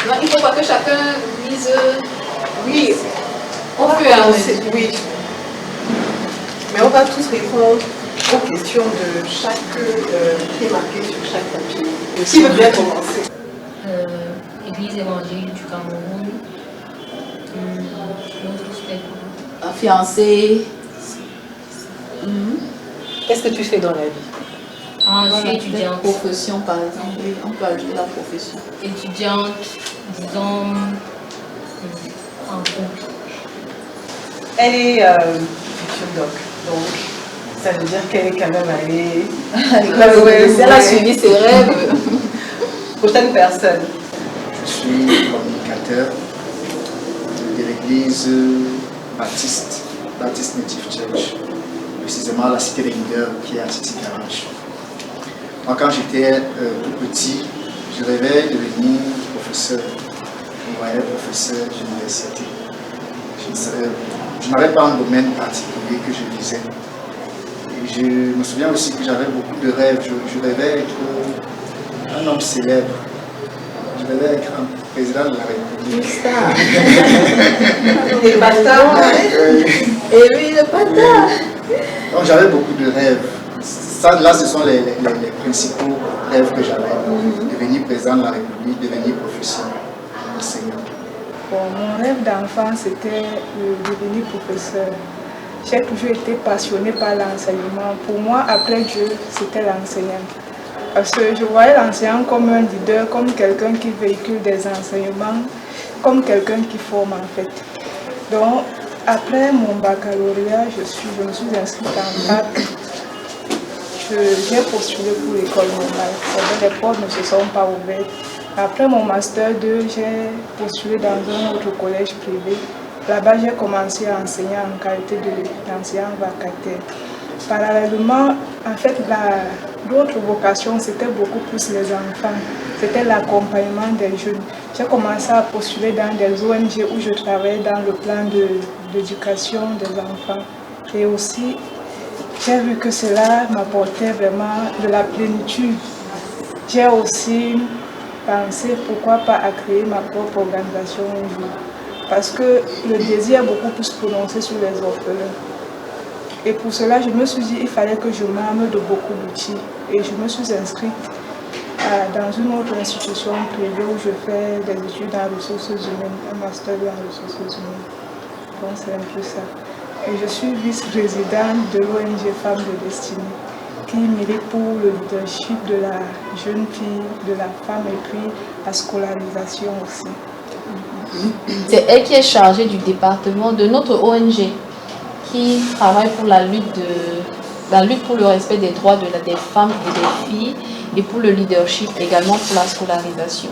Non, il ne faut pas que chacun dise oui, on peut avancer. Oui. Mais on va tous répondre aux questions de chaque qui est marqué sur chaque papier. Qui veut bien commencer? Église évangélique du Cameroun. Fiancée. Qu'est-ce que tu fais dans la vie? Je suis étudiante. Profession, par exemple. Oui, on peut ajouter la profession. Étudiante, disons, en couple. Elle est future doc, donc ça veut dire qu'elle est quand même allée. Elle a suivi ses rêves. Prochaine personne. Je suis communicateur de l'église Baptiste Native Church, précisément la cité des leaders qui est à Titi Garage. Moi, quand j'étais tout petit, je rêvais de devenir professeur. Je voyais professeur d'université. Je n'avais pas un domaine particulier que je visais. Et je me souviens aussi que j'avais beaucoup de rêves. Je rêvais être un homme célèbre. Je rêvais être un président de la République. Et bâtard. Et oui, le bâtard. Donc j'avais beaucoup de rêves. Ça, là, ce sont les principaux rêves que j'avais. Devenir président de la République, devenir professeur, enseignant. Bon, mon rêve d'enfant, c'était de devenir professeur. J'ai toujours été passionnée par l'enseignement. Pour moi, après Dieu, c'était l'enseignant. Parce que je voyais l'enseignant comme un leader, comme quelqu'un qui véhicule des enseignements, comme quelqu'un qui forme en fait. Donc, après mon baccalauréat, je me suis inscrite en bac. J'ai postulé pour l'école normale. Les portes ne se sont pas ouvertes. Après mon master 2, j'ai postulé dans un autre collège privé. Là-bas, j'ai commencé à enseigner en qualité d'enseignant vacataire. Parallèlement, en fait, l'autre vocation, c'était beaucoup plus les enfants. C'était l'accompagnement des jeunes. J'ai commencé à postuler dans des ONG où je travaillais dans le plan d'éducation des enfants. Et aussi, j'ai vu que cela m'apportait vraiment de la plénitude. J'ai aussi pensé, pourquoi pas, à créer ma propre organisation un jour. Parce que le désir est beaucoup plus prononcé sur les orphelins. Et pour cela, je me suis dit qu'il fallait que je m'arme de beaucoup d'outils. Et je me suis inscrite dans une autre institution privée où je fais des études en ressources humaines, un master en ressources humaines. Donc c'est un peu ça. Et je suis vice-présidente de l'ONG Femmes de Destinée, qui milite pour le leadership de la jeune fille, de la femme et puis la scolarisation aussi. C'est elle qui est chargée du département de notre ONG qui travaille pour la lutte pour le respect des droits des femmes et des filles et pour le leadership également pour la scolarisation.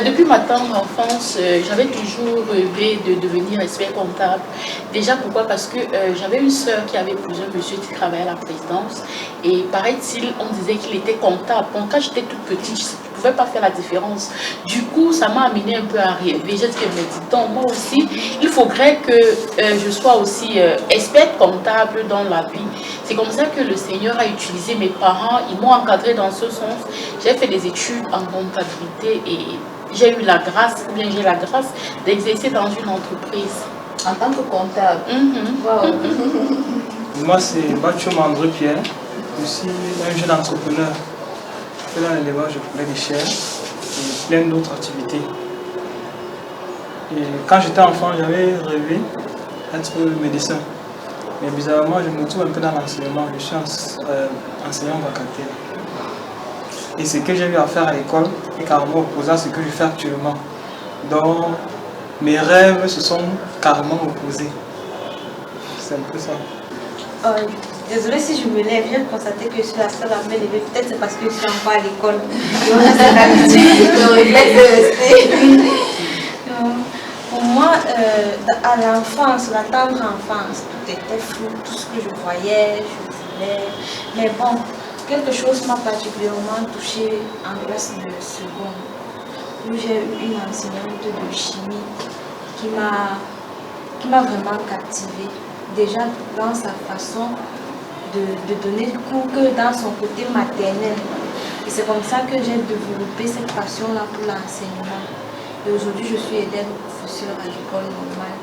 Depuis ma tendre enfance, j'avais toujours rêvé de devenir expert comptable. Déjà pourquoi? Parce que j'avais une sœur qui avait plusieurs monsieur qui travaillaient à la présidence et paraît-il, on disait qu'il était comptable. Donc quand j'étais toute petite, je ne pouvais pas faire la différence. Du coup, ça m'a amené un peu à rêver. J'ai dit, mais dis donc, moi aussi, il faudrait que je sois aussi experte comptable dans la vie. C'est comme ça que le Seigneur a utilisé mes parents, ils m'ont encadré dans ce sens. J'ai fait des études en comptabilité et j'ai eu la grâce, ou bien j'ai la grâce d'exercer dans une entreprise. En tant que comptable. Wow. Moi, c'est Bachum André Pierre. Je suis un jeune entrepreneur. Je fais dans l'élevage de poulet de chair et plein d'autres activités. Et quand j'étais enfant, j'avais rêvé d'être médecin. Mais bizarrement, je me trouve un peu dans l'enseignement. Je suis enseignant vacataire. Et ce que j'ai eu à faire à l'école est carrément opposé à ce que je fais actuellement. Donc, mes rêves se sont carrément opposés. C'est un peu ça. Désolée si je me lève, je viens de constater que je suis la seule à me lever. Peut-être c'est parce que je suis encore à l'école. On a cette habitude de rester. Pour moi, à l'enfance, la tendre enfance, tout était flou, tout ce que je voyais, je voulais. Mais bon, quelque chose m'a particulièrement touchée en classe de seconde, où j'ai eu une enseignante de chimie qui m'a vraiment captivée. Déjà dans sa façon de donner le cours que dans son côté maternel. Et c'est comme ça que j'ai développé cette passion-là pour l'enseignement. Et aujourd'hui, je suis élève professeur à l'école normale.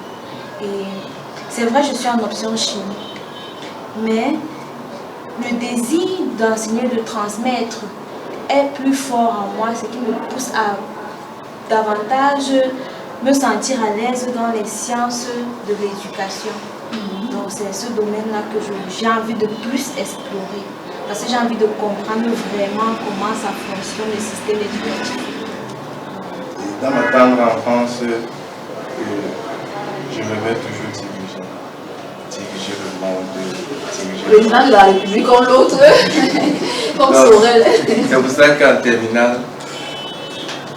Et c'est vrai, je suis en option chimie. Mais le désir d'enseigner, de transmettre est plus fort en moi, ce qui me pousse à davantage me sentir à l'aise dans les sciences de l'éducation. Donc c'est ce domaine-là que j'ai envie de plus explorer. Parce que j'ai envie de comprendre vraiment comment ça fonctionne le système éducatif. Dans ma tendre enfance, je me vais toujours diriger le monde, diriger Le président de la République comme l'autre, comme Sorel. C'est pour ça qu'en terminale,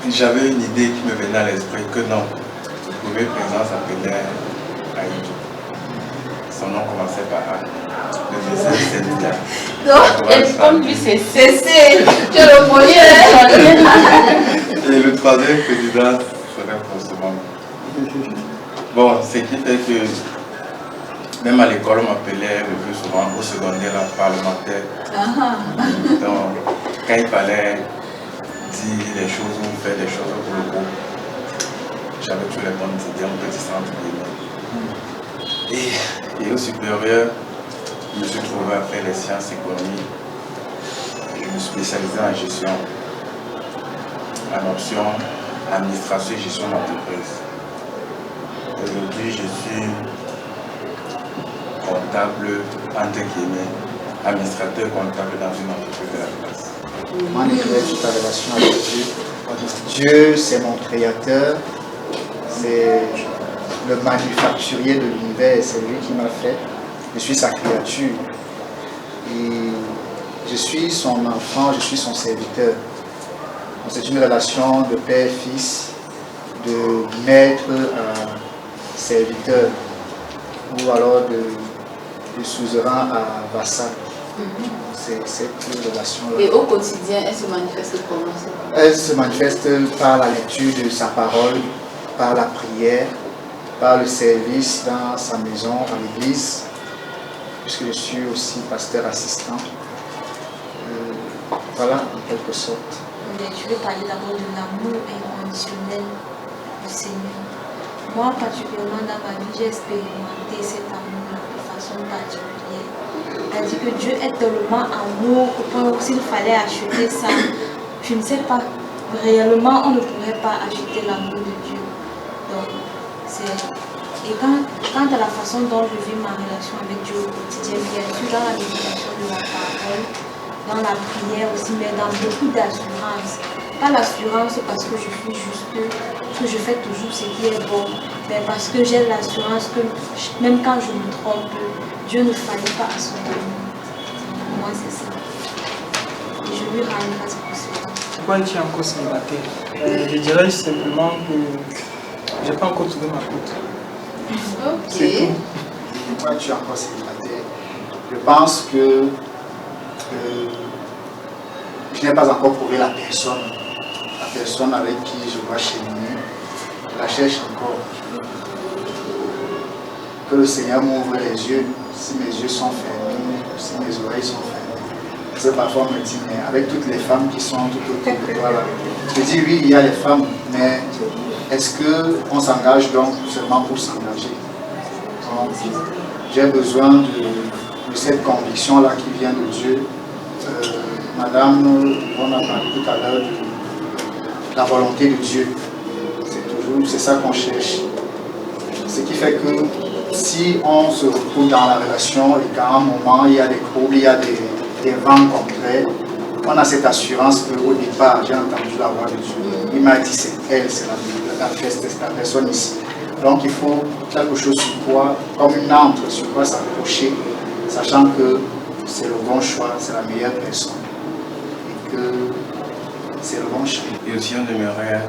j'avais une idée qui me venait à l'esprit que non, le premier président s'appelait Aïdou. Son nom commençait par A. Le deuxième c'est Lula. Donc, et comme lui c'est CC, tu es le premier. Et le troisième président serait forcément. Bon, ce qui fait que même à l'école, on m'appelait le plus souvent au secondaire la parlementaire. Donc, quand il fallait dire des choses ou faire des choses pour le groupe, j'avais toutes les bonnes idées, on peut dire ça entre guillemets. Et au supérieur, je me suis trouvé à faire les sciences économiques. Je me suis spécialisé en gestion, en option administration et gestion d'entreprise. Aujourd'hui, je suis comptable, entre guillemets, administrateur comptable dans une entreprise de la place. Comment décrirais-tu ta relation avec Dieu? Dieu, c'est mon créateur, c'est le manufacturier de l'univers, c'est lui qui m'a fait. Je suis sa créature. Et je suis son enfant, je suis son serviteur. C'est une relation de père-fils, de maître à serviteur, ou alors de suzerain à vassal. C'est cette relation-là. Et au quotidien, elle se manifeste comment? Elle se manifeste par la lecture de sa parole, par la prière, par le service dans sa maison, à l'église, puisque je suis aussi pasteur assistant. Voilà, en quelque sorte. Je vais parler d'abord de l'amour inconditionnel du Seigneur. Moi, particulièrement dans ma vie, j'ai expérimenté cet amour de façon particulière. C'est-à-dire que Dieu est tellement amour au point où s'il fallait acheter ça, je ne sais pas, réellement, on ne pourrait pas acheter l'amour de Dieu. Donc, et quant à la façon dont je vis ma relation avec Dieu au quotidien, bien sûr, dans la méditation de la parole, dans la prière aussi, mais dans beaucoup d'assurance. Pas l'assurance parce que je suis juste, que je fais toujours ce qui est bon, mais parce que j'ai l'assurance que même quand je me trompe, Dieu ne faillit pas à son amour. Pour moi, c'est ça. Et je lui rends grâce pour cela. Pourquoi tu es encore célibataire? Je dirais simplement que je n'ai pas encore trouvé ma côte. C'est tout. Pourquoi tu es encore célibataire? Je pense que je n'ai pas encore trouvé la personne avec qui je dois cheminer. Je la cherche encore. Que le Seigneur m'ouvre les yeux. Si mes yeux sont fermés, si mes oreilles sont fermées. Parce que parfois on me dit, mais avec toutes les femmes qui sont tout autour de toi là, je dis oui, il y a les femmes, mais est-ce qu'on s'engage donc seulement pour s'engager? J'ai besoin de cette conviction-là qui vient de Dieu. Madame, on a parlé tout à l'heure de la volonté de Dieu. C'est ça qu'on cherche. Ce qui fait que si on se retrouve dans la relation et qu'à un moment il y a des troubles, il y a des vents contraires, on a cette assurance qu'au départ, j'ai entendu la voix de Dieu. Il m'a dit c'est elle, c'est la personne ici. Donc il faut quelque chose sur quoi, comme une encre sur quoi s'accrocher, sachant que c'est le bon choix, c'est la meilleure personne. Et que c'est le bon choix. Et aussi on aimerait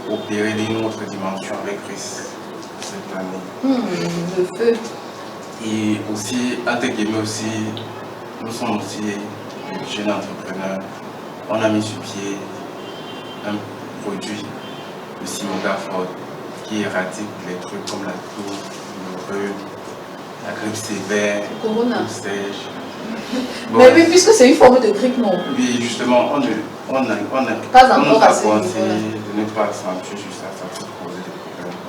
opérer d'une autre dimension avec Christ cette année. Le feu. Et aussi, entre guillemets aussi, nous sommes aussi des jeunes entrepreneurs. On a mis sur pied un produit, le Simogaford, qui éradique les trucs comme la toux, le rhume, la grippe sévère, le sèche. Bon. Mais oui, puisque c'est une forme de grippe, non. Oui, justement, on Pas nous encore a à ce conseillé niveau-là. de ne pas accentuer sur ça, ça peut poser des problèmes.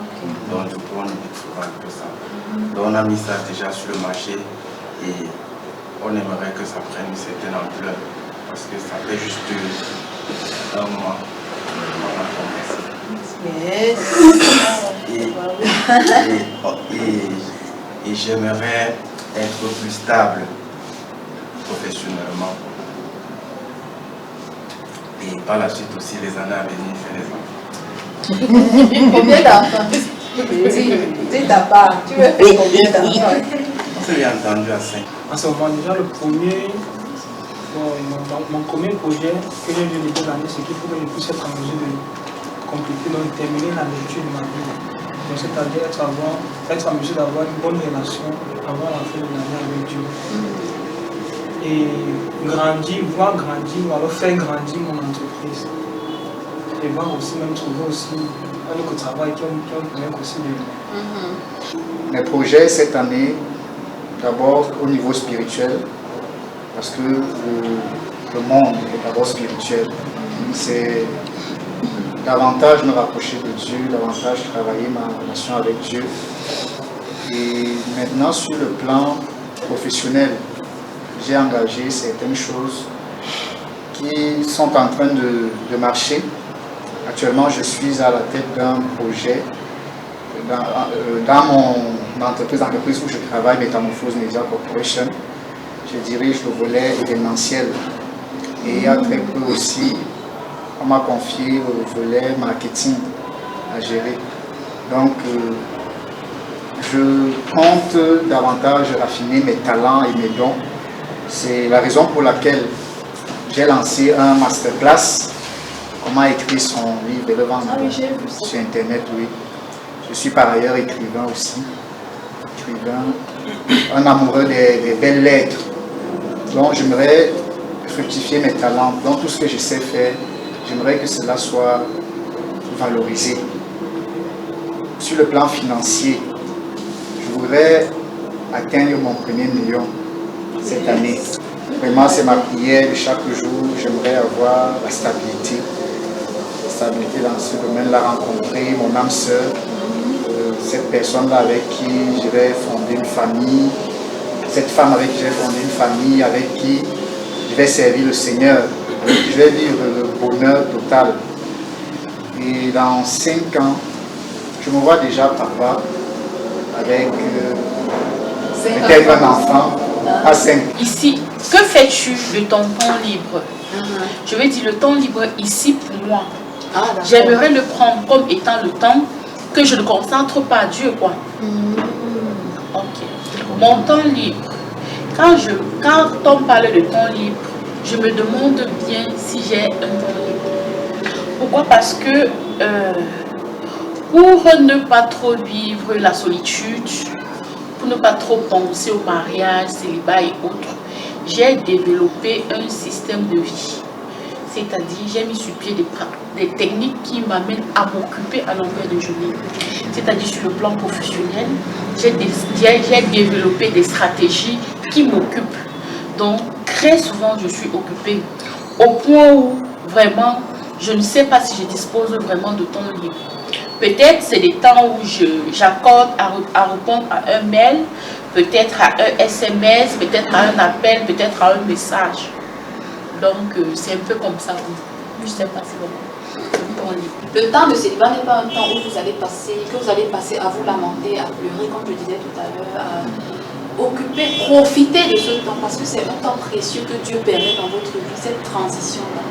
Donc, du coup, on évite souvent un peu ça. Donc, on a mis ça déjà sur le marché et on aimerait que ça prenne une certaine ampleur parce que ça fait juste un mois. Yes. Et j'aimerais être plus stable professionnellement. Et par la suite aussi les années à venir, faire les enfants. Combien d'enfants? Dis ta part, tu veux faire combien d'enfants? On s'est bien entendu à 5. En ce moment, déjà, le premier, mon premier projet que j'ai eu depuis l'année, c'est qu'il faut que je puisse être en mesure de compléter, donc terminer la lecture de ma vie. Donc, c'est-à-dire être en mesure d'avoir une bonne relation avant la fin de l'année avec Dieu. Et voir grandir, ou alors faire grandir mon entreprise. Et voir aussi, même trouver aussi un autre travail qui me permet aussi de... Mes projets cette année, d'abord au niveau spirituel, parce que le monde est d'abord spirituel. C'est davantage me rapprocher de Dieu, davantage travailler ma relation avec Dieu. Et maintenant, sur le plan professionnel, j'ai engagé certaines choses qui sont en train de marcher. Actuellement, je suis à la tête d'un projet dans mon entreprise où je travaille, Métamorphose Media Corporation. Je dirige le volet événementiel. Et il y a très peu aussi, on m'a confié le volet marketing à gérer. Donc, je compte davantage raffiner mes talents et mes dons. C'est la raison pour laquelle j'ai lancé un masterclass. Comment écrire son livre et le vendre sur Internet, oui. Je suis par ailleurs écrivain aussi. Un amoureux des belles lettres. Donc, j'aimerais fructifier mes talents. Donc, tout ce que je sais faire, j'aimerais que cela soit valorisé. Sur le plan financier, je voudrais atteindre mon premier million cette année. Vraiment, c'est ma prière de chaque jour. J'aimerais avoir la stabilité. La stabilité dans ce domaine-là, rencontrer mon âme sœur, cette personne-là avec qui je vais fonder une famille, cette femme avec qui je vais fonder une famille, avec qui je vais servir le Seigneur, je vais vivre le bonheur total. Et dans 5 ans, je me vois déjà papa avec peut-être un enfant à 5. Ici, que fais-tu de ton temps libre? Je vais dire le temps libre ici pour moi. J'aimerais le prendre comme étant le temps que je ne concentre pas à Dieu, quoi. Ok. Mon temps libre. Quand on parle de temps libre, je me demande bien si j'ai un temps libre. Pourquoi? Parce que pour ne pas trop vivre la solitude, pour ne pas trop penser au mariage, célibat et autres, j'ai développé un système de vie. C'est-à-dire, j'ai mis sur pied des techniques qui m'amènent à m'occuper à longueur de journée. C'est-à-dire, sur le plan professionnel, j'ai développé des stratégies qui m'occupent. Donc, très souvent, je suis occupée. Au point où, vraiment, je ne sais pas si je dispose vraiment de temps libre. Peut-être c'est des temps où j'accorde à répondre à un mail, peut-être à un SMS, peut-être à un appel, peut-être à un message. Donc, c'est un peu comme ça. Je ne sais pas si vraiment. Le temps de célibat n'est pas un temps où vous allez passer à vous lamenter, à pleurer, comme je disais tout à l'heure, à occuper, profiter de ce temps, parce que c'est un temps précieux que Dieu permet dans votre vie, cette transition-là.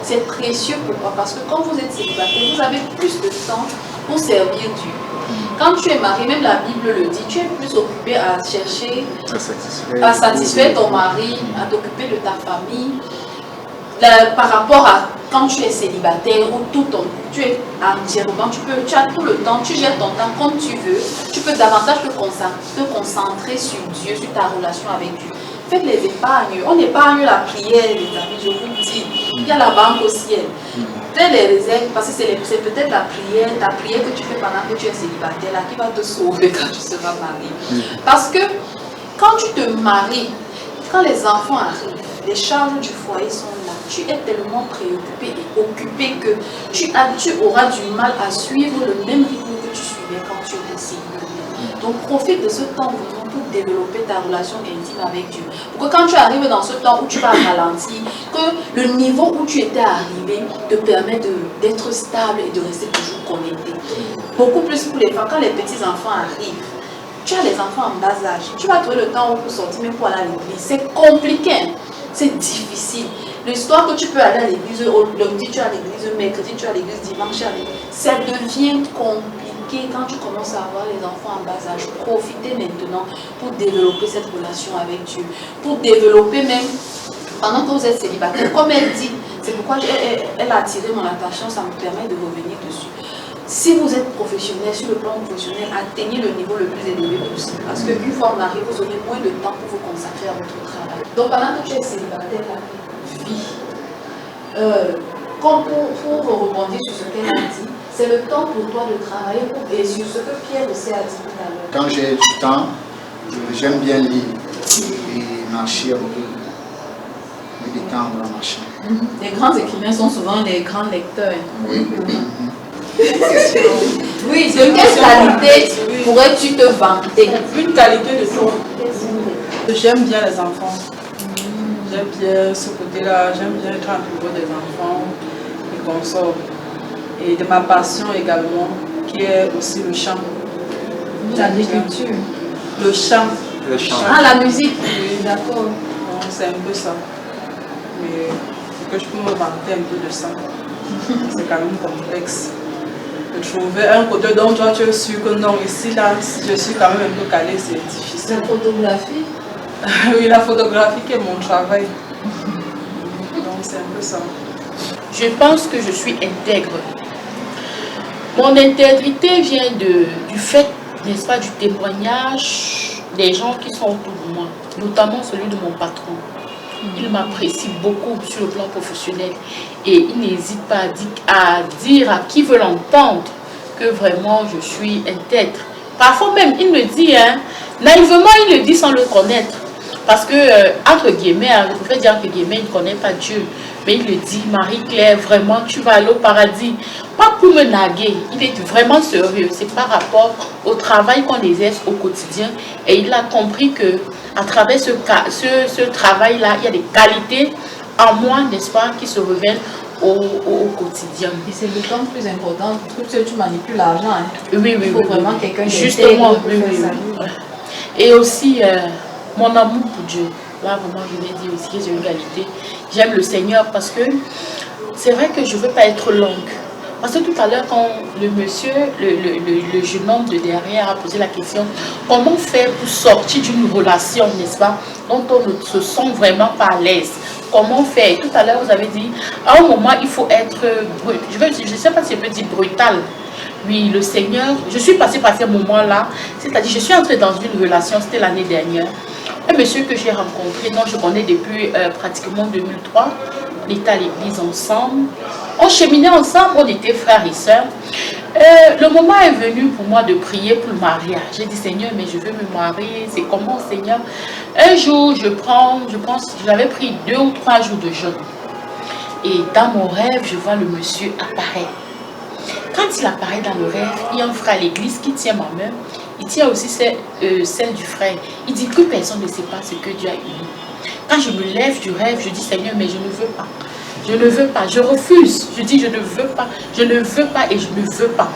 C'est précieux, pourquoi? Parce que quand vous êtes célibataire, vous avez plus de temps pour servir Dieu. Quand tu es marié, même la Bible le dit, tu es plus occupé à chercher, à satisfaire ton mari, à t'occuper de ta famille, par rapport à quand tu es célibataire ou tu es entièrement, tu as tout le temps, tu gères ton temps comme tu veux, tu peux davantage te concentrer sur Dieu, sur ta relation avec Dieu. Faites les épargnes, on épargne la prière, les amis, je vous dis, il y a la banque au ciel. Faites les réserves, parce que c'est peut-être ta prière que tu fais pendant que tu es célibataire, là, qui va te sauver quand tu seras marié. Parce que quand tu te maries, quand les enfants arrivent, les charges du foyer sont là. Tu es tellement préoccupé et occupé que tu auras du mal à suivre le même rythme que tu suivais quand tu étais célibataire. Donc profite de ce temps vraiment pour développer ta relation intime avec Dieu. Pour que quand tu arrives dans ce temps où tu vas ralentir, que le niveau où tu étais arrivé te permet d'être stable et de rester toujours connecté. Beaucoup plus pour les femmes, quand les petits enfants arrivent, tu as les enfants en bas âge, tu vas trouver le temps pour sortir, même pour aller à l'église. C'est compliqué, c'est difficile. L'histoire que tu peux aller à l'église lundi, tu es à l'église mercredi, tu es à l'église dimanche, ça devient compliqué quand tu commences à avoir les enfants en bas âge. Profitez maintenant pour développer cette relation avec Dieu, pour développer même pendant que vous êtes célibataire. Comme elle dit, c'est pourquoi elle a attiré mon attention, ça me permet de revenir dessus. Si vous êtes professionnel, sur le plan professionnel, atteignez le niveau le plus élevé possible. Parce qu'une fois on arrive, vous aurez moins de temps pour vous consacrer à votre travail. Donc pendant que tu es célibataire, vie. Comme pour rebondir sur ce qu'elle a dit, c'est le temps pour toi de travailler et sur ce que Pierre aussi a dit tout à l'heure. Quand j'ai du temps, j'aime bien lire et marcher un peu, me détendre en marchant. Les grands écrivains sont souvent les grands lecteurs. Oui. Oui, de quelle qualité pourrais-tu te vanter? Une qualité de toi. J'aime bien les enfants. J'aime bien ce côté-là. J'aime bien être entouré des enfants, des consorts. Et de ma passion également, qui est aussi le chant. L'agriculture. Le chant. Le chant. Ah, la musique. Oui, d'accord. C'est un peu ça. Mais c'est que je peux me vanter un peu de ça. C'est quand même complexe. De trouver un côté dont toi tu es sûr que non, ici là, si je suis quand même un peu calée, c'est difficile. La photographie? Oui, la photographie qui est mon travail. Donc c'est un peu ça. Je pense que je suis intègre. Mon intégrité vient du fait, n'est-ce pas, du témoignage des gens qui sont autour de moi, notamment celui de mon patron. Il m'apprécie beaucoup sur le plan professionnel et il n'hésite pas à dire à qui veut l'entendre que vraiment je suis intègre. Parfois même, il me dit, naïvement, il le dit sans le connaître. Parce que, entre guillemets, je préfère dire entre guillemets, il ne connaît pas Dieu. Mais il le dit, Marie-Claire, vraiment, tu vas aller au paradis. Pas pour me naguer, il est vraiment sérieux. C'est par rapport au travail qu'on exerce au quotidien. Et il a compris que à travers ce travail-là, il y a des qualités en moi, n'est-ce pas, qui se révèlent au quotidien. Et c'est le temps plus important, parce que tu manipules l'argent. Hein. Oui, il faut vraiment quelqu'un justement, oui. Et aussi, mon amour pour Dieu. Là, vraiment, je l'ai dit aussi, j'ai une qualité. J'aime le Seigneur parce que c'est vrai que je ne veux pas être longue. Parce que tout à l'heure, quand le monsieur, le jeune homme de derrière a posé la question, comment faire pour sortir d'une relation, n'est-ce pas, dont on ne se sent vraiment pas à l'aise? Comment faire? Tout à l'heure, vous avez dit, à un moment, il faut être brut. Je ne sais pas si je peux dire brutal. Oui, le Seigneur, je suis passée par ces moments-là, c'est-à-dire je suis entrée dans une relation, c'était l'année dernière. Un monsieur que j'ai rencontré, dont je connais depuis pratiquement 2003, on était à l'église ensemble, on cheminait ensemble, on était frères et sœurs. Le moment est venu pour moi de prier pour le mariage. J'ai dit, Seigneur, mais je veux me marier, c'est comment, Seigneur? Un jour, je pense, j'avais pris 2 ou 3 jours de jeûne. Et dans mon rêve, je vois le monsieur apparaître. Quand il apparaît dans le rêve, il y a un frère à l'église qui tient ma main. Il tient aussi celle du frère. Il dit que personne ne sait pas ce que Dieu a uni. Quand je me lève du rêve, je dis, Seigneur, mais je ne veux pas. Je ne veux pas. Je refuse. Je dis, je ne veux pas. Je ne veux pas et je ne veux pas.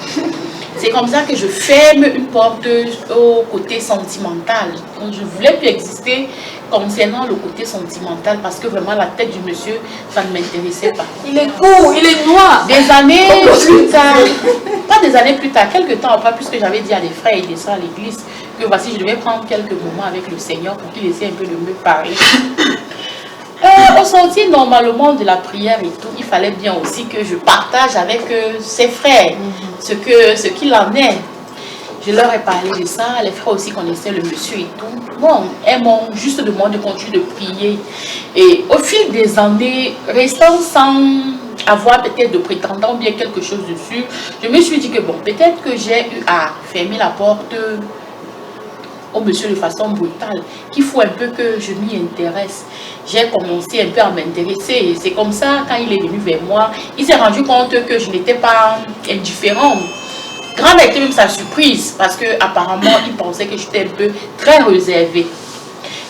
C'est comme ça que je ferme une porte au côté sentimental. Donc, je ne voulais plus exister concernant le côté sentimental parce que vraiment la tête du monsieur, ça ne m'intéressait pas. Il est court, il est noir. Des années plus tard, pas des années plus tard, quelques temps après, puisque j'avais dit à des frères et des soeurs à l'église que voici, je devais prendre quelques moments avec le Seigneur pour qu'il essaie un peu de me parler. Au sortir normalement de la prière et tout, il fallait bien aussi que je partage avec ses frères ce qu'il en est. Je leur ai parlé de ça, les frères aussi connaissaient le monsieur et tout. Bon, elles m'ont juste demandé de continuer de prier. Et au fil des années, restant sans avoir peut-être de prétendant bien quelque chose dessus, je me suis dit que bon, peut-être que j'ai eu à fermer la porte au monsieur de façon brutale, qu'il faut un peu que je m'y intéresse. J'ai commencé un peu à m'intéresser et c'est comme ça, quand il est venu vers moi, il s'est rendu compte que je n'étais pas indifférente. Grande a été même sa surprise parce que apparemment il pensait que j'étais un peu très réservée.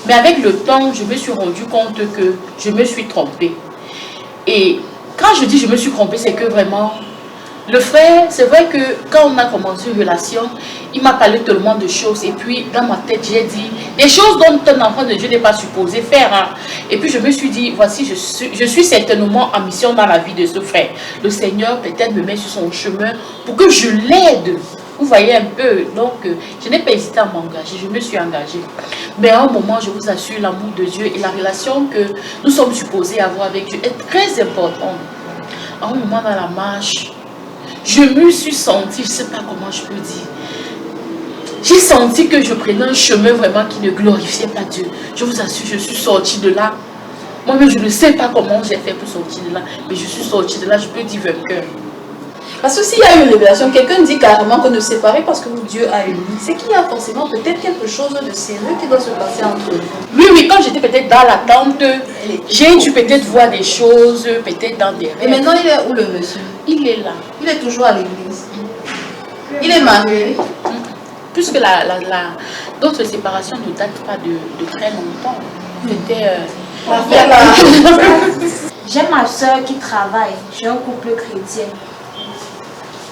Mais avec le temps, je me suis rendu compte que je me suis trompée. Et quand je dis je me suis trompée, c'est que vraiment, le frère, c'est vrai que quand on a commencé une relation, il m'a parlé tellement de choses. Et puis, dans ma tête, j'ai dit des choses dont un enfant de Dieu n'est pas supposé faire. Hein. Et puis, je me suis dit, voici, je suis certainement en mission dans la vie de ce frère. Le Seigneur peut-être me met sur son chemin pour que je l'aide. Vous voyez un peu. Donc, je n'ai pas hésité à m'engager. Je me suis engagée. Mais à un moment, je vous assure, l'amour de Dieu et la relation que nous sommes supposés avoir avec Dieu est très importante. À un moment dans la marche, je me suis sentie, je ne sais pas comment je peux dire, j'ai senti que je prenais un chemin vraiment qui ne glorifiait pas Dieu. Je vous assure, je suis sortie de là. Moi-même, je ne sais pas comment j'ai fait pour sortir de là, mais je suis sortie de là, je peux dire vainqueur. Parce que s'il y a une révélation, quelqu'un dit carrément qu'on ne séparait parce que Dieu a uni, c'est qu'il y a forcément peut-être quelque chose de sérieux qui doit se passer entre nous. Oui, quand j'étais peut-être dans l'attente, j'ai dû peut-être voir des choses, peut-être dans des rêves. Et maintenant, il est où le monsieur? Il est là. Il est toujours à l'église. Il est marié. Puisque d'autres séparations ne datent pas de très longtemps. C'était... J'ai ma soeur qui travaille chez un couple chrétien.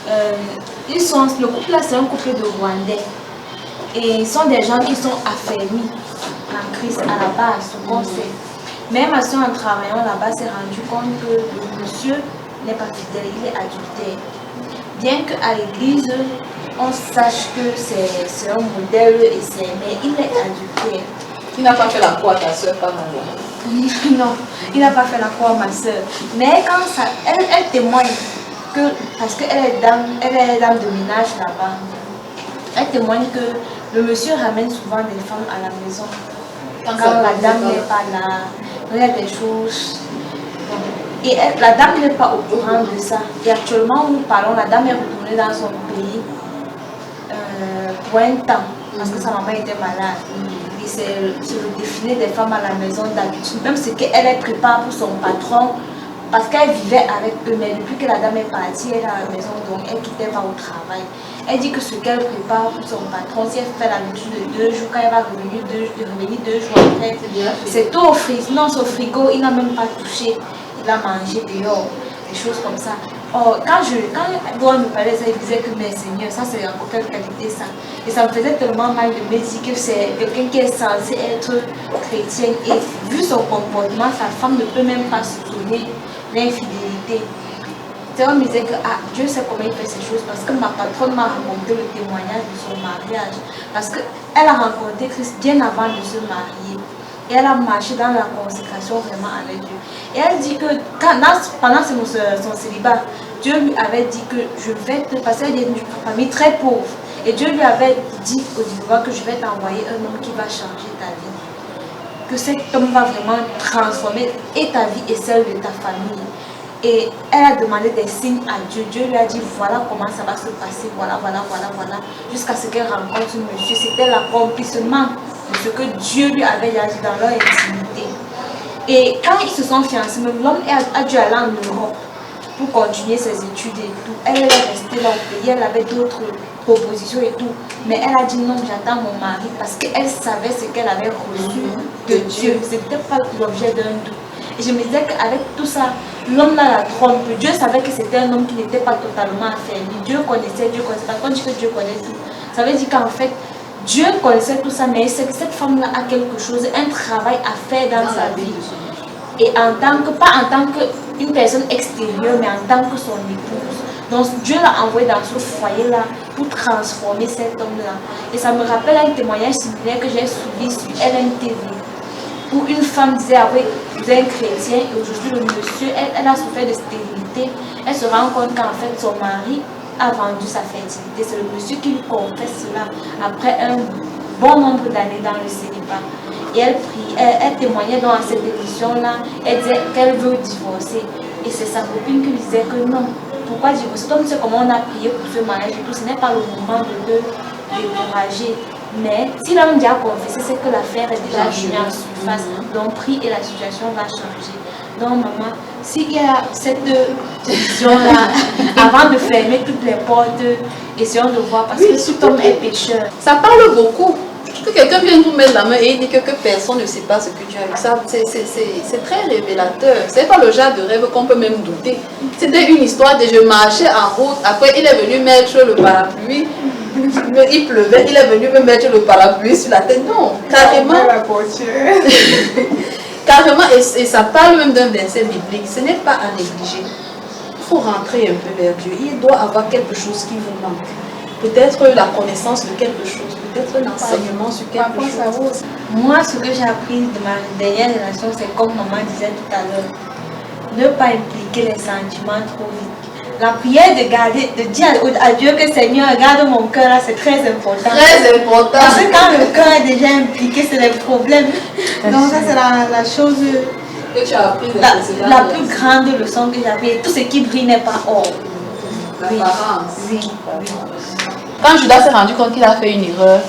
Le couple là, c'est un couple de Rwandais. Et ils sont des gens qui sont affermis en Christ à la base, ce qu'on sait. Mais ma soeur, en travaillant là-bas, s'est rendu compte que le monsieur n'est pas fidèle, il est adultère. Bien qu'à l'église, on sache que c'est un modèle et c'est, mais il est adultère. Il n'a pas fait la croix à ta soeur, pas mal. Non, il n'a pas fait la croix à ma soeur. Mais quand ça, elle témoigne que, parce qu'elle est dame de ménage là-bas, elle témoigne que le monsieur ramène souvent des femmes à la maison. Quand la dame n'est pas là, il y a des choses. Et la dame n'est pas au courant de ça. Et actuellement, où nous parlons, la dame est retournée dans son pays pour un temps, parce que sa maman était malade. Et c'est le défilé des femmes à la maison d'habitude. Même ce qu'elle prépare pour son patron, parce qu'elle vivait avec eux, mais depuis que la dame est partie, elle est à la maison, donc elle quittait pas au travail. Elle dit que ce qu'elle prépare pour son patron, si elle fait la lecture de 2 jours, quand elle va revenir 2 jours après, c'est tout au frigo. Non, son frigo, il n'a même pas touché. Il a mangé dehors, des choses comme ça. Oh, quand Edouard me parlait ça, il disait que mais Seigneur, ça c'est encore quelle qualité ça. Et ça me faisait tellement mal de me dire que c'est quelqu'un qui est censé être chrétien. Et vu son comportement, sa femme ne peut même pas soupçonner l'infidélité. On me disait que Dieu sait comment il fait ces choses parce que ma patronne m'a raconté le témoignage de son mariage. Parce qu'elle a rencontré Christ bien avant de se marier. Et elle a marché dans la consécration vraiment avec Dieu. Et elle dit que pendant son célibat, Dieu lui avait dit que je vais te passer d'une famille très pauvre. Et Dieu lui avait dit au divorce que je vais t'envoyer un homme qui va changer ta vie. Que cet homme va vraiment transformer et ta vie et celle de ta famille. Et elle a demandé des signes à Dieu. Dieu lui a dit voilà comment ça va se passer, voilà. Jusqu'à ce qu'elle rencontre un monsieur. C'était l'accomplissement de ce que Dieu lui avait dit dans leur intimité. Et quand ils se sont fiancés, même l'homme a dû aller en Europe pour continuer ses études et tout. Elle est restée là au pays, elle avait d'autres propositions et tout. Mais elle a dit non, j'attends mon mari parce qu'elle savait ce qu'elle avait reçu de Dieu. Ce n'était pas l'objet d'un doute. Et je me disais qu'avec tout ça, l'homme là la trompe. Dieu savait que c'était un homme qui n'était pas totalement affaibli. Dieu connaissait. Quand on dit que Dieu connaît tout, ça veut dire qu'en fait, Dieu connaissait tout ça, mais c'est que cette femme-là a quelque chose, un travail à faire dans sa vie. Et pas en tant qu'une personne extérieure, mais en tant que son épouse. Donc Dieu l'a envoyé dans ce foyer-là pour transformer cet homme-là. Et ça me rappelle un témoignage similaire que j'ai suivi sur LMTV. Où une femme disait, ah oui, vous êtes un chrétien, et aujourd'hui le monsieur, elle a souffert de stérilité. Elle se rend compte qu'en fait son mari a vendu sa fertilité. C'est le monsieur qui lui confesse cela après un bon nombre d'années dans le célibat. Et elle prie, elle témoignait dans cette émission-là, elle disait qu'elle veut divorcer. Et c'est sa copine qui lui disait que non. Pourquoi divorcer? Toi, tu sais comment on a prié pour ce mariage et tout, ce n'est pas le moment de te décourager. Mais si l'homme dit à confesser, c'est que l'affaire est déjà venue en surface. Donc, prie et la situation va changer. Donc, maman, s'il y a cette décision-là, avant de fermer toutes les portes, essayons de voir, parce que cet homme est pécheur. Ça parle beaucoup. Que quelqu'un vienne vous mettre la main et dire que personne ne sait pas ce que tu as eu. Ça, c'est très révélateur. C'est pas le genre de rêve qu'on peut même douter. C'était une histoire de je marchais en route. Après, il est venu mettre le parapluie. Il pleuvait, il est venu me mettre le parapluie sur la tête. Non, carrément. Carrément, et ça parle même d'un verset biblique. Ce n'est pas à négliger. Il faut rentrer un peu vers Dieu. Il doit avoir quelque chose qui vous manque. Peut-être la connaissance de quelque chose, peut-être un enseignement sur quelque chose. Moi, ce que j'ai appris de ma dernière relation, c'est comme maman disait tout à l'heure, ne pas impliquer les sentiments trop vite. La prière de dire à Dieu que Seigneur, regarde mon cœur, là, c'est très important. Très important. Parce que quand le cœur est déjà impliqué, c'est les problèmes. Donc ça, c'est la chose que tu as appris la plus grande leçon que j'ai appris. Tout ce qui brille n'est pas or. L'apparence. Oui. Quand Judas s'est rendu compte qu'il a fait une erreur,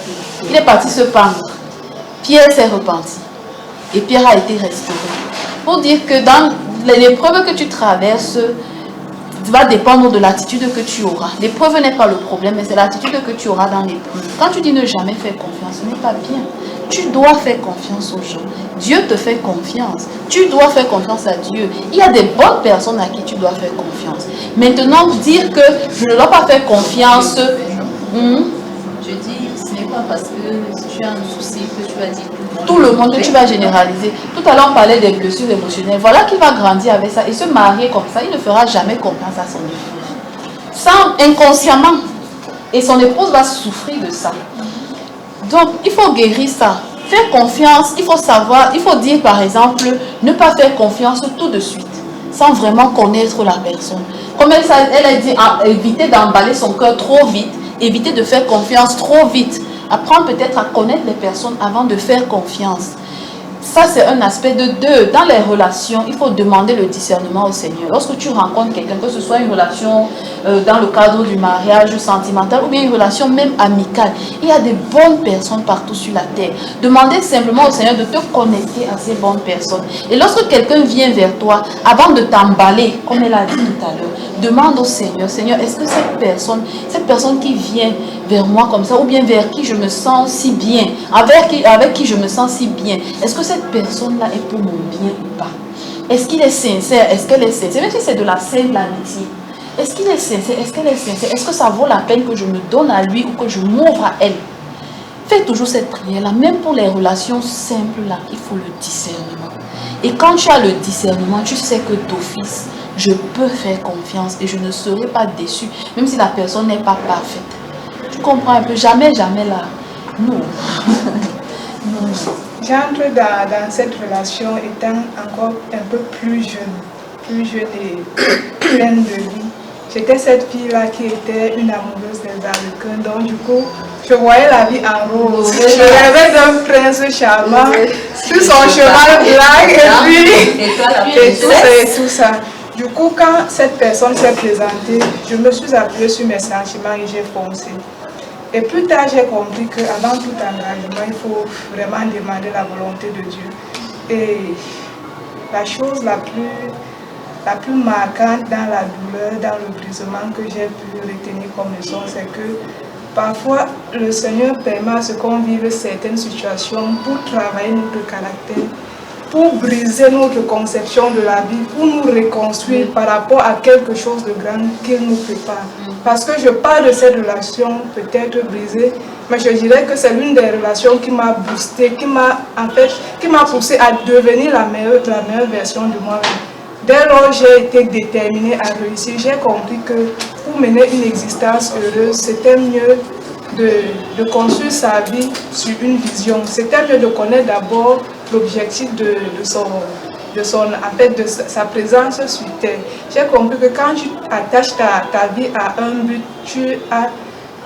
il est parti se pendre. Pierre s'est repenti. Et Pierre a été restauré. Pour dire que dans l'épreuve que tu traverses, va dépendre de l'attitude que tu auras. L'épreuve n'est pas le problème, mais c'est l'attitude que tu auras dans l'épreuve. Quand tu dis ne jamais faire confiance, ce n'est pas bien. Tu dois faire confiance aux gens. Dieu te fait confiance. Tu dois faire confiance à Dieu. Il y a des bonnes personnes à qui tu dois faire confiance. Maintenant, dire que je ne dois pas faire confiance... Je dis, ce n'est pas parce que tu as un souci que tu vas dire tout le monde, que tu vas généraliser. Tout à l'heure, on parlait des blessures émotionnelles. Voilà qu'il va grandir avec ça et se marier comme ça. Il ne fera jamais confiance à son épouse. Sans inconsciemment. Et son épouse va souffrir de ça. Donc, il faut guérir ça. Faire confiance, il faut savoir, il faut dire par exemple, ne pas faire confiance tout de suite, sans vraiment connaître la personne. Comme elle a dit, éviter d'emballer son cœur trop vite, éviter de faire confiance trop vite. Apprendre peut-être à connaître les personnes avant de faire confiance. Ça, c'est un aspect de deux. Dans les relations, il faut demander le discernement au Seigneur. Lorsque tu rencontres quelqu'un, que ce soit une relation dans le cadre du mariage sentimental ou bien une relation même amicale, il y a des bonnes personnes partout sur la terre. Demandez simplement au Seigneur de te connecter à ces bonnes personnes. Et lorsque quelqu'un vient vers toi, avant de t'emballer, comme elle a dit tout à l'heure, demande au Seigneur, Seigneur, est-ce que cette personne qui vient vers moi comme ça, ou bien vers qui je me sens si bien, avec qui je me sens si bien, est-ce que cette personne-là est pour mon bien ou pas? Est-ce qu'il est sincère? Est-ce qu'elle est sincère? Même si c'est de la simple amitié. Est-ce qu'il est sincère? Est-ce qu'elle est sincère? Est-ce que ça vaut la peine que je me donne à lui ou que je m'ouvre à elle? Fais toujours cette prière-là. Même pour les relations simples-là, il faut le discernement. Et quand tu as le discernement, tu sais que d'office, je peux faire confiance et je ne serai pas déçu, même si la personne n'est pas parfaite. Tu comprends un peu? Jamais là. Non. Non. J'entre dans cette relation étant encore un peu plus jeune et pleine de vie. J'étais cette fille-là qui était une amoureuse des Américains. Donc du coup, je voyais la vie en rose. Je rêvais d'un prince charmant sur son cheval blanc et tout ça. Du coup, quand cette personne s'est présentée, je me suis appuyée sur mes sentiments et j'ai foncé. Et plus tard, j'ai compris qu'avant tout engagement, il faut vraiment demander la volonté de Dieu. Et la chose la plus marquante dans la douleur, dans le brisement que j'ai pu retenir comme leçon, c'est que parfois, le Seigneur permet à ce qu'on vive certaines situations pour travailler notre caractère, pour briser notre conception de la vie, pour nous reconstruire par rapport à quelque chose de grand qu'il nous prépare. Parce que je parle de cette relation peut-être brisée, mais je dirais que c'est l'une des relations qui m'a boosté, qui m'a poussé à devenir la meilleure version de moi-même. Dès lors, j'ai été déterminée à réussir. J'ai compris que pour mener une existence heureuse, c'était mieux de construire sa vie sur une vision. C'était mieux de connaître d'abord l'objectif de sa présence sur terre. J'ai compris que quand tu attaches ta vie à un but, tu as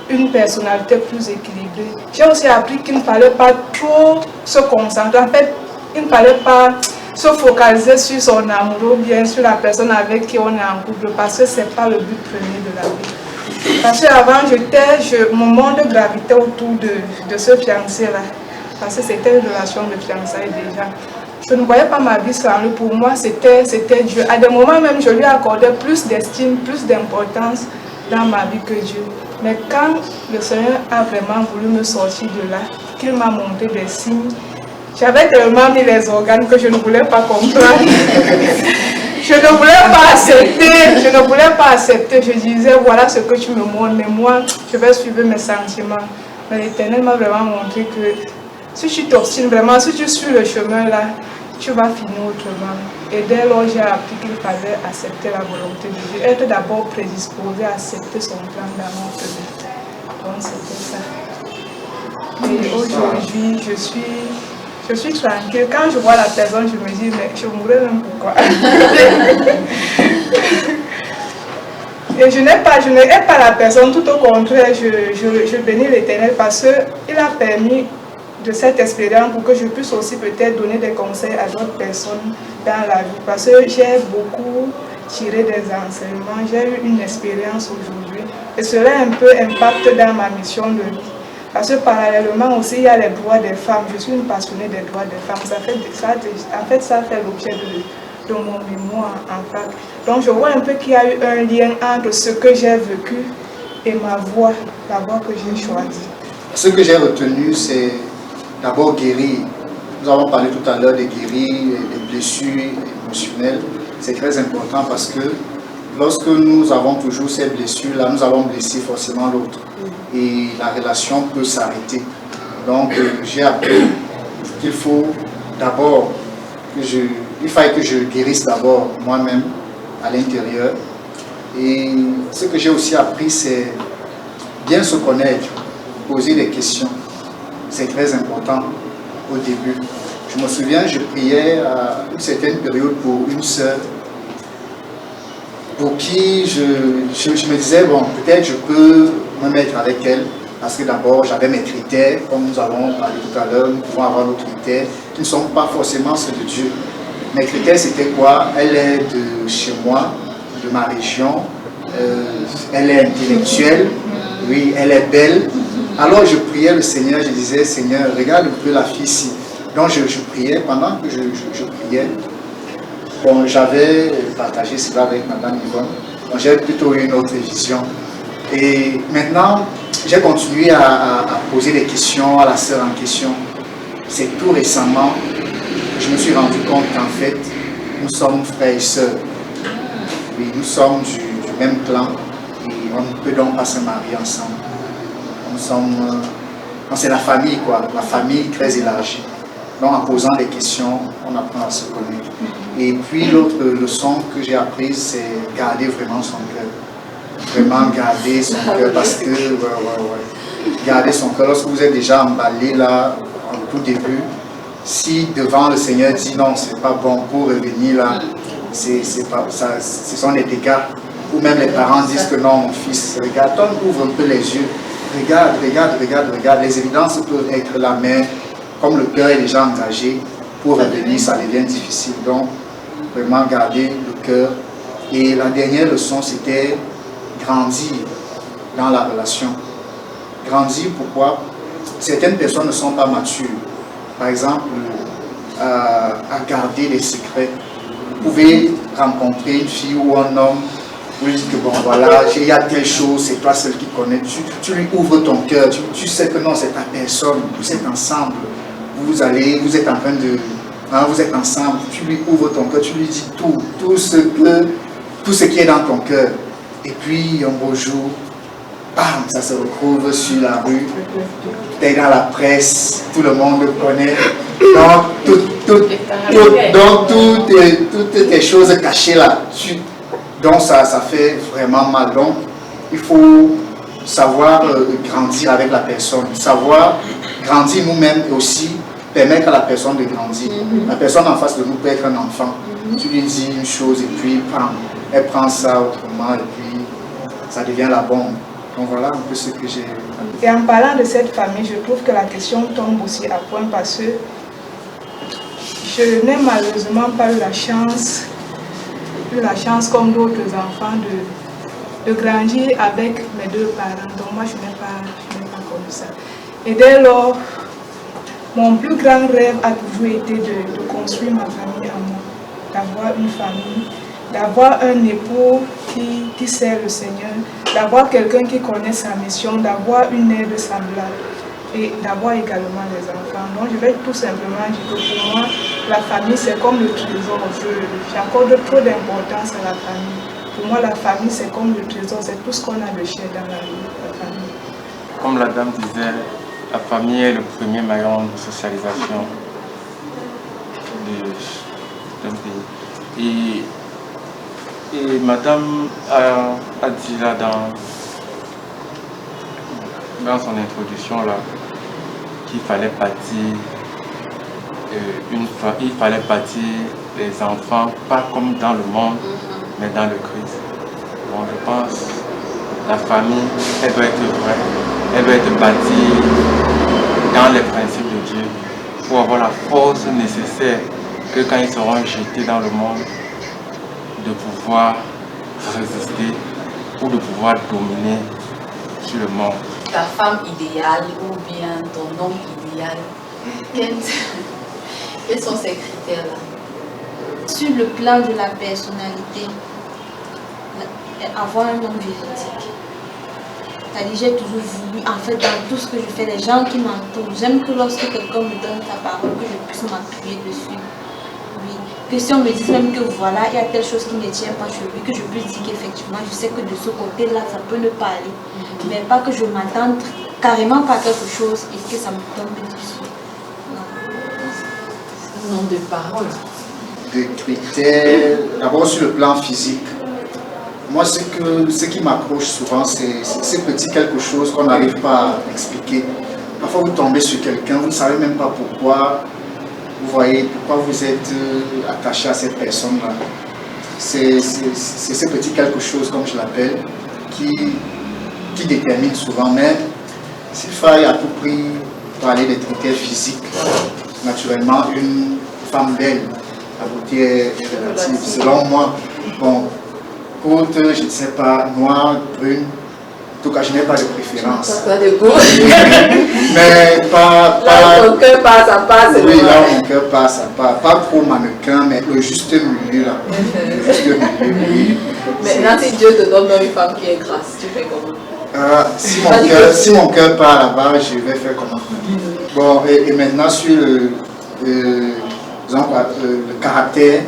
une personnalité plus équilibrée. J'ai aussi appris qu'il ne fallait pas trop se concentrer. En fait, il ne fallait pas se focaliser sur son amour ou bien sur la personne avec qui on est en couple, parce que ce n'est pas le but premier de la vie. Parce qu'avant, mon monde gravitait autour de ce fiancé-là. Parce que c'était une relation de fiançailles déjà. Je ne voyais pas ma vie sans lui. Pour moi, c'était Dieu. À des moments même, je lui accordais plus d'estime, plus d'importance dans ma vie que Dieu. Mais quand le Seigneur a vraiment voulu me sortir de là, qu'il m'a montré des signes, j'avais tellement mis les organes que je ne voulais pas comprendre. Je ne voulais pas accepter, je ne voulais pas accepter. Je disais, voilà ce que tu me montres, mais moi, je vais suivre mes sentiments. Mais l'Éternel m'a vraiment montré que si tu t'obstines vraiment, si tu suis le chemin là, tu vas finir autrement. Et dès lors, j'ai appris qu'il fallait accepter la volonté de Dieu, être d'abord prédisposé à accepter son plan dans notre vie. Donc c'était ça. Et aujourd'hui, je suis tranquille. Quand je vois la personne, je me dis, mais je mourrais même pourquoi. Et je n'ai pas la personne, tout au contraire, je bénis l'Éternel parce qu'il a permis de cette expérience pour que je puisse aussi peut-être donner des conseils à d'autres personnes dans la vie. Parce que j'ai beaucoup tiré des enseignements, j'ai eu une expérience aujourd'hui. Et cela un peu impacte dans ma mission de vie. Parce que parallèlement aussi, il y a les droits des femmes. Je suis une passionnée des droits des femmes. Ça fait l'objet de mon mémoire en fait. Donc je vois un peu qu'il y a eu un lien entre ce que j'ai vécu et ma voie, la voie que j'ai choisie. Ce que j'ai retenu, c'est d'abord guérir. Nous avons parlé tout à l'heure de guérir des blessures émotionnelles. C'est très important parce que lorsque nous avons toujours ces blessures-là, nous allons blesser forcément l'autre. Et la relation peut s'arrêter. Donc j'ai appris qu'il faut d'abord il fallait que je guérisse d'abord moi-même à l'intérieur. Et ce que j'ai aussi appris, c'est bien se connaître, poser des questions. C'est très important au début. Je me souviens, je priais à une certaine période pour une sœur pour qui je me disais, bon, peut-être je peux me mettre avec elle, parce que d'abord j'avais mes critères, comme nous avons parlé tout à l'heure, nous pouvons avoir nos critères qui ne sont pas forcément ceux de Dieu. Mes critères, c'était quoi? Elle est de chez moi, de ma région, elle est intellectuelle, oui, elle est belle. Alors je priais le Seigneur, je disais, Seigneur, regarde un peu la fille ici. Donc je priais, pendant que je priais, bon, j'avais partagé cela avec Madame Yvonne, donc j'avais plutôt eu une autre vision. Et maintenant, j'ai continué à poser des questions à la sœur en question. C'est tout récemment que je me suis rendu compte qu'en fait, nous sommes frères et sœurs. Oui, nous sommes du même clan et on ne peut donc pas se marier ensemble. C'est la famille, quoi, la famille très élargie. Donc en posant des questions, on apprend à se connaître. Et puis l'autre leçon que j'ai apprise, c'est garder vraiment son cœur. Vraiment garder son cœur parce que, garder son cœur, lorsque vous êtes déjà emballé là, en tout début, si devant le Seigneur dit non, c'est pas bon pour revenir là, ce sont des dégâts. Ou même les parents disent que non, mon fils, regarde, ouvre un peu les yeux. Regarde. Les évidences peuvent être là, mais comme le cœur est déjà engagé, pour revenir, ça devient difficile. Donc, vraiment garder le cœur. Et la dernière leçon, c'était grandir dans la relation. Grandir, pourquoi? Certaines personnes ne sont pas matures. Par exemple, à garder les secrets. Vous pouvez rencontrer une fille ou un homme, vous lui dites que bon voilà, il y a telle chose, c'est toi seul qui connais, tu lui ouvres ton cœur, tu sais que non, c'est ta personne, vous êtes ensemble, vous êtes en train de, vous êtes ensemble, tu lui ouvres ton cœur, tu lui dis tout ce qui est dans ton cœur. Et puis un beau jour, bam, ça se retrouve sur la rue, t'es dans la presse, tout le monde le connaît. Donc toutes les choses cachées là. Donc ça fait vraiment mal. Donc il faut savoir grandir avec la personne, savoir grandir nous-mêmes et aussi permettre à la personne de grandir. La personne en face de nous peut être un enfant. Tu lui dis une chose et puis elle prend ça autrement et puis ça devient la bombe. Donc voilà un peu ce que j'ai. Et en parlant de cette famille, je trouve que la question tombe aussi à point parce que je n'ai malheureusement pas eu la chance comme d'autres enfants de grandir avec mes deux parents. Donc moi, je n'ai pas connu ça. Et dès lors, mon plus grand rêve a toujours été de construire ma famille à moi, d'avoir une famille, d'avoir un époux qui sert le Seigneur, d'avoir quelqu'un qui connaît sa mission, d'avoir une aide semblable et d'avoir également les enfants. Donc je vais tout simplement dire que pour moi, la famille c'est comme le trésor. J'accorde trop d'importance à la famille. Pour moi, la famille c'est comme le trésor, c'est tout ce qu'on a de cher dans la vie, la famille. Comme la dame disait, la famille est le premier maillon de socialisation d'un pays. Et madame a dit là dans son introduction là qu'il fallait bâtir il fallait bâtir les enfants pas comme dans le monde mais dans le Christ. Donc je pense la famille elle doit être vraie, elle doit être bâtie dans les principes de Dieu pour avoir la force nécessaire que quand ils seront jetés dans le monde de pouvoir résister ou de pouvoir dominer sur le monde. Ta femme idéale ou bien ton homme idéal, quels sont ces critères-là? Sur le plan de la personnalité, avoir un homme véridique. C'est-à-dire, j'ai toujours voulu, en fait, dans tout ce que je fais, les gens qui m'entourent, j'aime que lorsque quelqu'un me donne sa parole, que je puisse m'appuyer dessus. Oui. Que si on me dit même que voilà, il y a telle chose qui ne tient pas chez lui, que je puisse dire qu'effectivement, je sais que de ce côté-là, ça peut ne pas aller. Mais pas que je m'attende carrément pas à quelque chose et que ça me tombe dessus. Non. Nom de parole. Des critères, d'abord sur le plan physique. Moi, ce qui m'accroche souvent, c'est ces petits quelque chose qu'on n'arrive pas à expliquer. Parfois, vous tombez sur quelqu'un, vous ne savez même pas pourquoi. Vous voyez pourquoi vous êtes attaché à cette personne-là. C'est ces petits quelque chose, comme je l'appelle, qui détermine souvent. Mais s'il faille à tout prix parler des critères physiques, naturellement, une femme belle, la beauté est relative. Selon moi, bon, courte, je ne sais pas, noire, brune, en tout cas, je n'ai pas de préférence. Pas de goût. Mais pas... Là où mon cœur passe, ça passe. Oui, là où mon cœur passe, ça passe. Pas trop mannequin, mais le juste milieu, là. Le juste milieu, oui. Maintenant, si Dieu te donne une femme qui est grasse, tu fais comment? Si mon cœur part là-bas, je vais faire comment? Bon, et maintenant, sur le caractère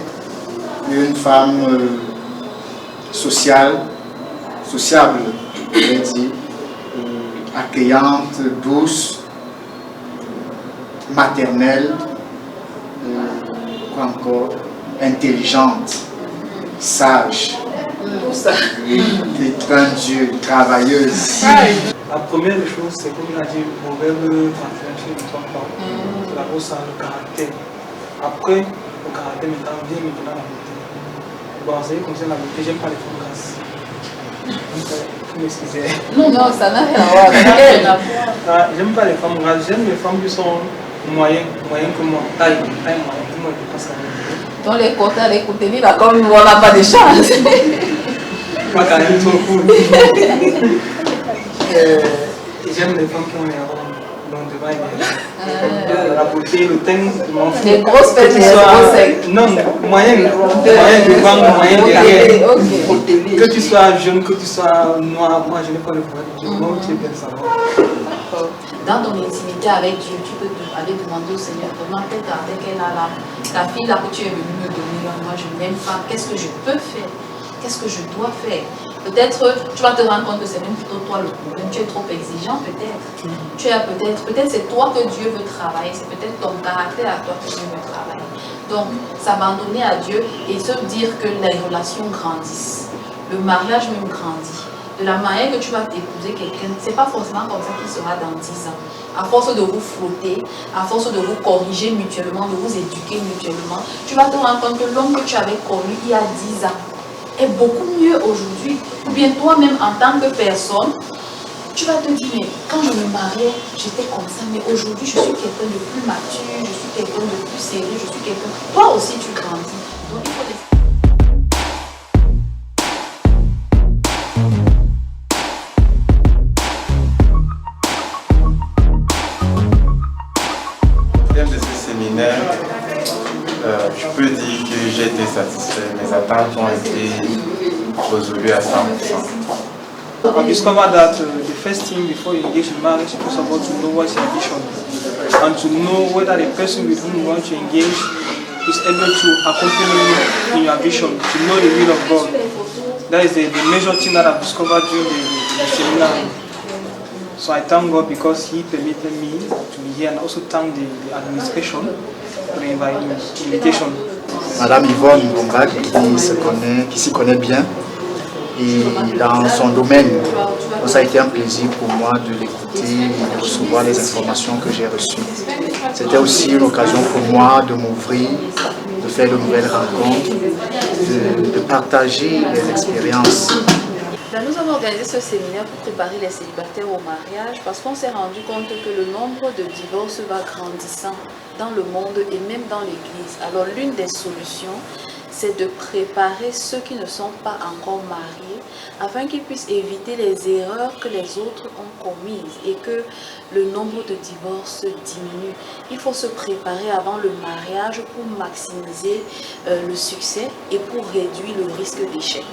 d'une femme sociable, je vais dire, accueillante, douce, maternelle, quoi encore, intelligente, sage, Dieu, travailleuse. La première chose, c'est comme on a dit, mauvais transformation ne soit pas. C'est d'abord ça, le caractère. Après, le caractère vient maintenant la beauté. Bon, c'est comme ça la beauté, j'aime pas les femmes grasses. Non, ça n'a rien à voir. J'aime pas les femmes grasses, j'aime les femmes qui sont moyennes que moi, taille moyenne que moi, je pense que dans les quotas, les couteliers, là, comme on n'a pas de chance. Pas quand même trop cool. J'aime les femmes qui ont les ronds, donc devant la beauté, le teint, les grosses fesses, les gros secs. Non, moyenne devant, moyenne derrière. Que tu sois jaune, que tu sois noir, moi je n'ai pas le problème. Moi, tu es bien savoir. Dans ton intimité avec Dieu, tu peux aller demander au Seigneur, comment tel caractère qu'elle a là, la fille là que tu es venue me donner, moi je n'aime pas, qu'est-ce que je peux faire? Qu'est-ce que je dois faire? Peut-être tu vas te rendre compte que c'est même plutôt toi le problème, tu es trop exigeant peut-être. Tu es peut-être c'est toi que Dieu veut travailler, c'est peut-être ton caractère à toi que Dieu veut travailler. Donc s'abandonner à Dieu et se dire que les relations grandissent, le mariage même grandit. De la manière que tu vas t'épouser quelqu'un, c'est pas forcément comme ça qu'il sera dans 10 ans. À force de vous frotter, à force de vous corriger mutuellement, de vous éduquer mutuellement, tu vas te rendre compte que l'homme que tu avais connu il y a 10 ans est beaucoup mieux aujourd'hui. Ou bien toi-même en tant que personne, tu vas te dire, mais quand je me mariais, j'étais comme ça, mais aujourd'hui je suis quelqu'un de plus mature, je suis quelqu'un de plus sérieux, je suis quelqu'un... Toi aussi tu grandis. Donc il faut laisser... résolu à 100%. I discovered that the first thing before you engage in marriage, first of all, to know what's your vision and to know whether the person with whom you want to engage is able to accompany you in your vision, to know the will of God. That is the major thing that I've discovered during the seminar. So I thank God because He permitted me to be here, and also thank the administration for the invitation. Madame Yvonne Bombag, qui s'y connaît bien, et dans son domaine, ça a été un plaisir pour moi de l'écouter et de recevoir les informations que j'ai reçues. C'était aussi une occasion pour moi de m'ouvrir, de faire de nouvelles rencontres, de partager les expériences. Nous avons organisé ce séminaire pour préparer les célibataires au mariage parce qu'on s'est rendu compte que le nombre de divorces va grandissant dans le monde et même dans l'Église. Alors l'une des solutions, c'est de préparer ceux qui ne sont pas encore mariés afin qu'ils puissent éviter les erreurs que les autres ont commises et que le nombre de divorces diminue. Il faut se préparer avant le mariage pour maximiser le succès et pour réduire le risque d'échec.